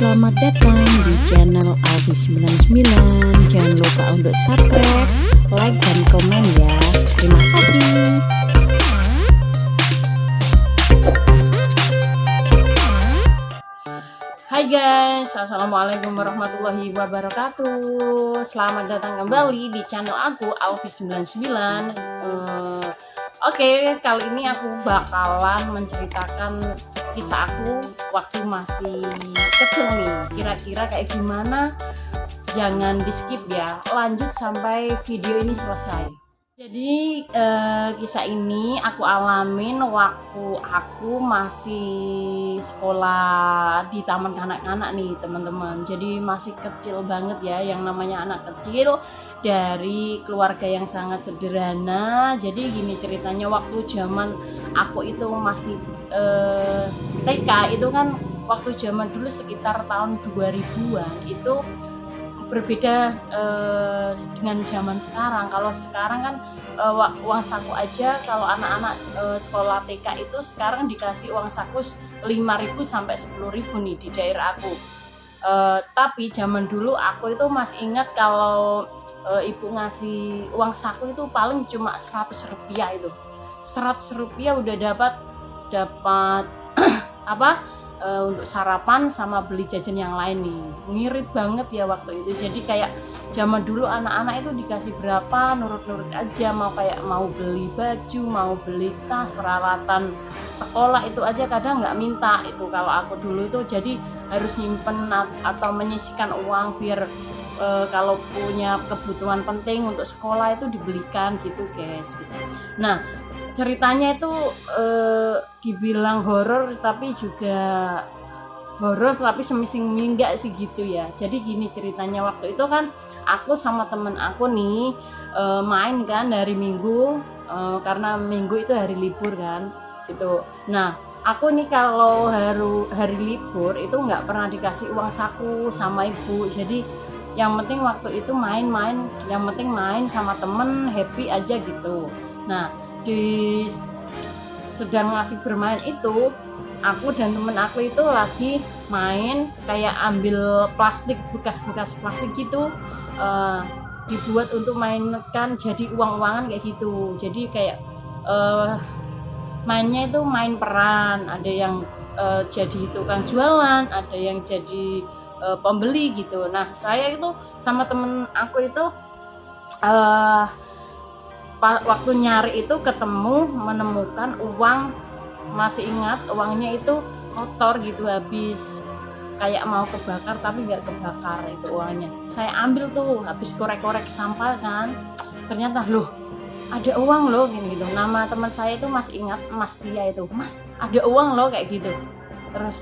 selamat datang di channel Alfi99. Jangan lupa untuk subscribe, like, dan komen ya. Terima kasih. Hai guys, assalamualaikum warahmatullahi wabarakatuh. Selamat datang kembali di channel aku Alfi99. Oke, kali ini aku bakalan menceritakan kisah aku waktu masih kecil nih. Kira-kira kayak gimana? Jangan di skip ya, lanjut sampai video ini selesai. Jadi kisah ini aku alamin waktu aku masih sekolah di taman kanak-kanak nih teman-teman. Jadi masih kecil banget ya, yang namanya anak kecil dari keluarga yang sangat sederhana. Jadi gini ceritanya, waktu zaman aku itu masih TK itu kan, waktu zaman dulu sekitar tahun 2000-an itu berbeda dengan zaman sekarang. Kalau sekarang kan uang saku aja, kalau anak-anak sekolah TK itu sekarang dikasih uang saku 5.000 sampai 10.000 nih di daerah aku. Tapi zaman dulu aku itu masih ingat kalau ibu ngasih uang saku itu paling cuma 100 rupiah itu. 100 rupiah udah dapat apa? Untuk sarapan sama beli jajan yang lain nih. Ngirit banget ya waktu itu. Jadi kayak zaman dulu anak-anak itu dikasih berapa nurut-nurut aja, mau beli baju, mau beli tas, peralatan sekolah itu aja kadang nggak minta itu kalau aku dulu itu. Jadi harus nyimpen atau menyisihkan uang biar kalau punya kebutuhan penting untuk sekolah itu dibelikan gitu guys gitu. Nah ceritanya itu dibilang horor tapi juga horor tapi semising enggak sih gitu ya. Jadi gini ceritanya, waktu itu kan aku sama temen aku nih main kan hari Minggu, karena Minggu itu hari libur kan gitu. Nah aku nih kalau hari libur itu nggak pernah dikasih uang saku sama ibu. Jadi yang penting waktu itu main-main, yang penting main sama temen, happy aja gitu. Nah sedang ngasih bermain itu, aku dan temen aku itu lagi main kayak ambil plastik, bekas-bekas plastik gitu, dibuat untuk mainkan jadi uang-uangan kayak gitu. Jadi kayak mainnya itu main peran, ada yang jadi tukang jualan, ada yang jadi pembeli gitu. Nah saya itu sama temen aku itu waktu nyari itu menemukan uang, masih ingat uangnya itu kotor gitu, habis kayak mau kebakar tapi nggak kebakar itu uangnya. Saya ambil tuh, habis korek-korek sampah kan, ternyata loh ada uang loh gini gitu. Nama teman saya itu masih ingat, Mas Tia itu, Mas ada uang loh kayak gitu. Terus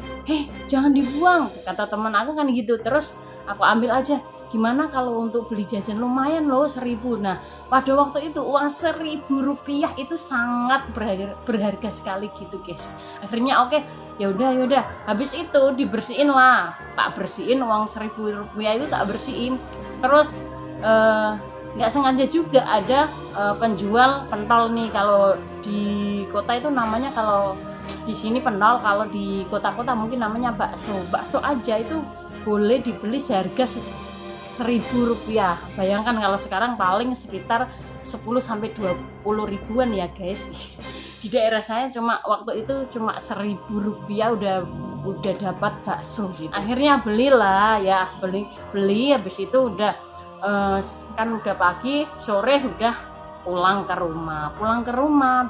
jangan dibuang kata teman aku kan gitu. Terus aku ambil aja, gimana kalau untuk beli jajan, lumayan loh 1.000. Nah pada waktu itu uang 1.000 rupiah itu sangat berharga sekali gitu guys. Akhirnya oke, yaudah habis itu dibersihin lah, tak bersihin uang 1.000 rupiah itu, tak bersihin. Terus nggak sengaja juga ada penjual pentol nih. Kalau di kota itu namanya, kalau di sini pentol, kalau di kota-kota mungkin namanya bakso aja itu boleh dibeli seharga 1.000 rupiah. Bayangkan kalau sekarang paling sekitar 10 sampai 20 ribuan ya guys. Di daerah saya waktu itu cuma 1.000 rupiah udah dapat bakso gitu. Akhirnya belilah ya, beli habis itu udah kan udah pagi, sore udah pulang ke rumah.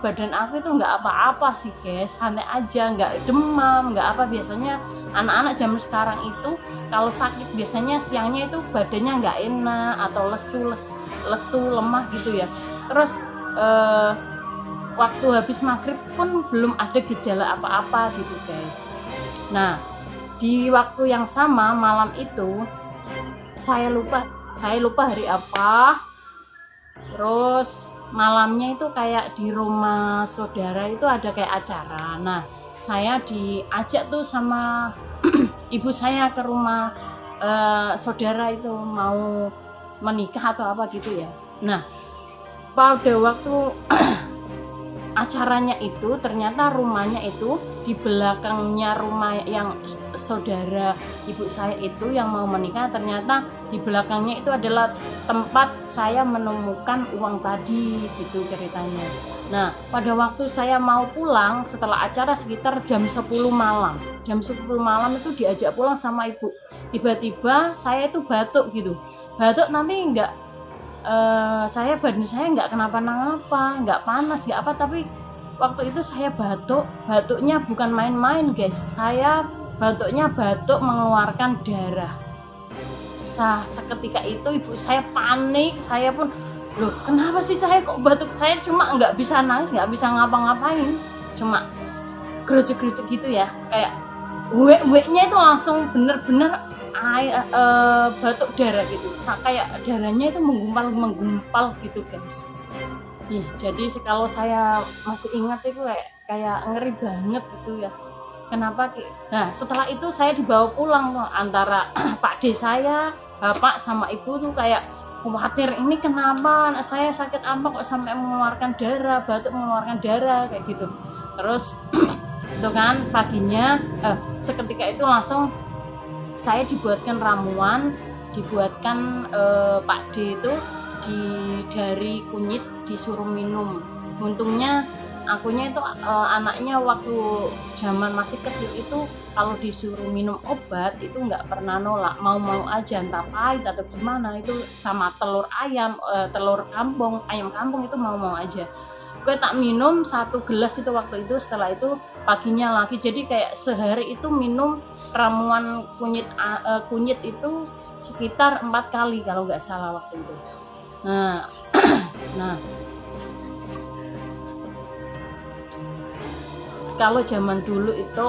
Badan aku itu nggak apa-apa sih guys, santai aja, nggak demam, nggak apa. Biasanya anak-anak zaman sekarang itu kalau sakit biasanya siangnya itu badannya nggak enak atau lesu lemah gitu ya. Terus waktu habis maghrib pun belum ada gejala apa-apa gitu guys. Nah di waktu yang sama malam itu saya lupa hari apa. Terus malamnya itu kayak di rumah saudara itu ada kayak acara. Nah saya diajak tuh sama ibu saya ke rumah saudara itu, mau menikah atau apa gitu ya. Nah pada waktu acaranya itu ternyata rumahnya itu di belakangnya rumah yang saudara ibu saya itu yang mau menikah, ternyata di belakangnya itu adalah tempat saya menemukan uang tadi gitu ceritanya. Nah, pada waktu saya mau pulang setelah acara sekitar jam 10 malam. Jam 10 malam itu diajak pulang sama ibu. Tiba-tiba saya itu batuk gitu. Batuk tapi enggak badan saya nggak kenapa-napa, nggak panas, nggak apa, tapi waktu itu saya batuknya bukan main-main guys, saya batuk mengeluarkan darah. Seketika itu ibu saya panik, saya pun, loh kenapa sih saya kok batuk, saya cuma nggak bisa nangis, nggak bisa ngapa-ngapain, cuma gerucuk-gerucuk gitu ya, kayak uek-ueknya itu langsung bener-bener batuk darah gitu, kayak darahnya itu menggumpal gitu guys. Jadi kalau saya masih ingat itu kayak ngeri banget gitu ya. Kenapa? Nah setelah itu saya dibawa pulang tuh, antara Pak D saya, bapak sama ibu tuh kayak khawatir, ini kenapa saya sakit apa kok sampai mengeluarkan darah, batuk mengeluarkan darah kayak gitu. Terus itu kan paginya seketika itu langsung saya dibuatkan ramuan, dibuatkan Pak D itu dari kunyit disuruh minum. Untungnya akunya itu anaknya waktu zaman masih kecil itu kalau disuruh minum obat itu nggak pernah nolak, mau aja, entah pahit atau gimana, itu sama telur ayam, ayam kampung itu mau aja. Gue tak minum 1 gelas itu waktu itu, setelah itu paginya lagi, jadi kayak sehari itu minum ramuan kunyit itu sekitar 4 kali kalau nggak salah waktu itu. Nah kalau zaman dulu itu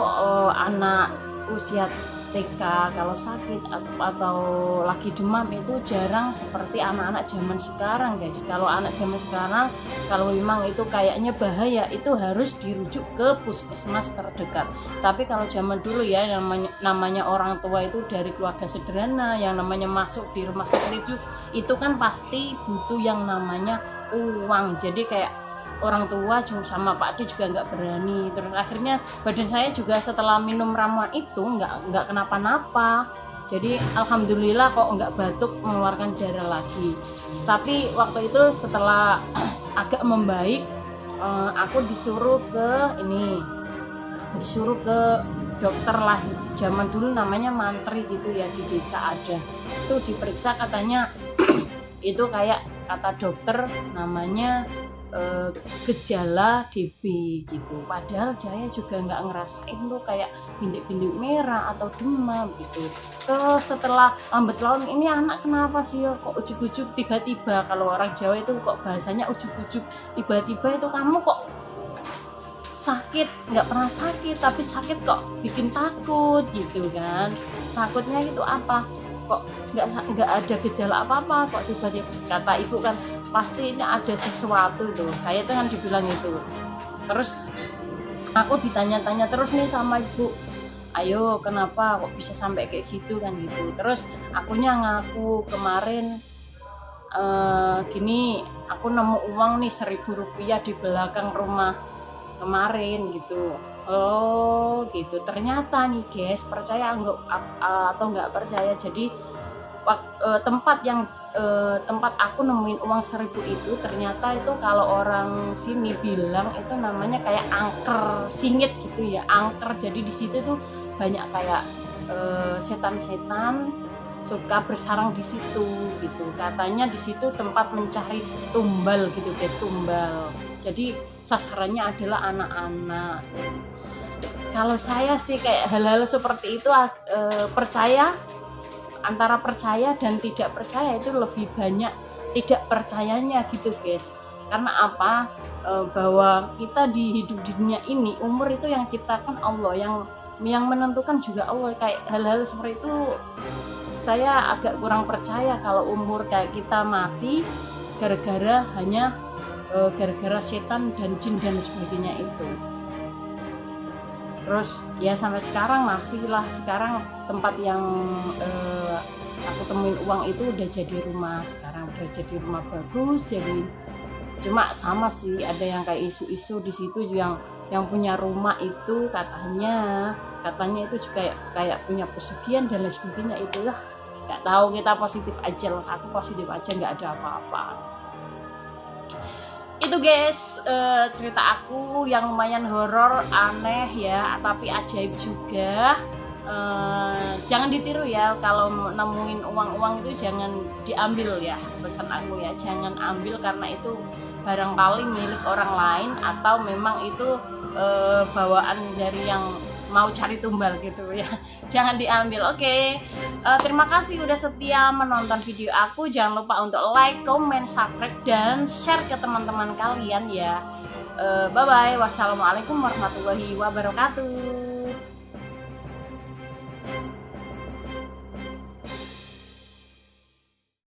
anak usia TK kalau sakit atau lagi demam itu jarang seperti anak-anak zaman sekarang guys. Kalau anak zaman sekarang kalau memang itu kayaknya bahaya itu harus dirujuk ke puskesmas terdekat. Tapi kalau zaman dulu ya namanya orang tua itu dari keluarga sederhana, yang namanya masuk di rumah sakit itu kan pasti butuh yang namanya uang. Jadi kayak orang tua sama Pak D juga nggak berani. Terus akhirnya badan saya juga setelah minum ramuan itu nggak kenapa-napa. Jadi alhamdulillah kok nggak batuk mengeluarkan darah lagi. Tapi waktu itu setelah agak membaik, aku disuruh ke dokter lah. Zaman dulu namanya mantri gitu ya, di desa ada. Itu diperiksa katanya itu kayak kata dokter namanya gejala DB gitu. Padahal saya juga nggak ngerasain tuh kayak bintik-bintik merah atau demam gitu. Terus setelah lambat laun, ini anak kenapa sih ya kok ujuk-ujuk tiba-tiba, kalau orang Jawa itu kok bahasanya ujuk-ujuk, tiba-tiba itu kamu kok sakit, nggak pernah sakit tapi sakit kok bikin takut gitu kan. Takutnya itu apa, kok nggak ada gejala apa-apa kok tiba-tiba, kata ibu kan pasti ini ada sesuatu tuh, kayak itu kan dibilang itu. Terus aku ditanya-tanya terus nih sama ibu, ayo kenapa kok bisa sampai kayak gitu kan gitu. Terus akunya ngaku kemarin gini, aku nemu uang nih 1.000 rupiah di belakang rumah kemarin gitu. Oh gitu, ternyata nih guys, percaya atau nggak percaya, jadi tempat aku nemuin uang 1.000 itu ternyata itu kalau orang sini bilang itu namanya kayak angker singit gitu ya, angker. Jadi di situ tuh banyak kayak setan-setan suka bersarang di situ gitu. Katanya di situ tempat mencari tumbal gitu guys, tumbal. Jadi sasarannya adalah anak-anak. Kalau saya sih kayak hal-hal seperti itu percaya. Antara percaya dan tidak percaya itu lebih banyak tidak percayanya gitu guys. Karena apa? Bahwa kita di hidup di dunia ini, umur itu yang ciptakan Allah, yang menentukan juga Allah. Kayak hal-hal seperti itu saya agak kurang percaya kalau umur kayak kita mati gara-gara setan dan jin dan sebagainya itu. Terus ya sampai sekarang masih lah, sekarang tempat yang aku temuin uang itu udah jadi rumah, sekarang udah jadi rumah bagus, jadi Cuma sama sih, ada yang kayak isu-isu di situ yang punya rumah itu katanya itu juga kayak punya pesugihan dan lain sebagainya. Itulah nggak tahu, kita positif aja lah, aku positif aja, nggak ada apa-apa. Itu guys, cerita aku yang lumayan horor, aneh ya, tapi ajaib juga. Jangan ditiru ya, kalau nemuin uang-uang itu jangan diambil ya, pesan aku ya, jangan ambil karena itu barangkali milik orang lain atau memang itu bawaan dari yang mau cari tumbal gitu ya. Jangan diambil. Oke. Terima kasih udah setia menonton video aku. Jangan lupa untuk like, comment, subscribe, dan share ke teman-teman kalian ya. Bye bye. Wassalamualaikum warahmatullahi wabarakatuh.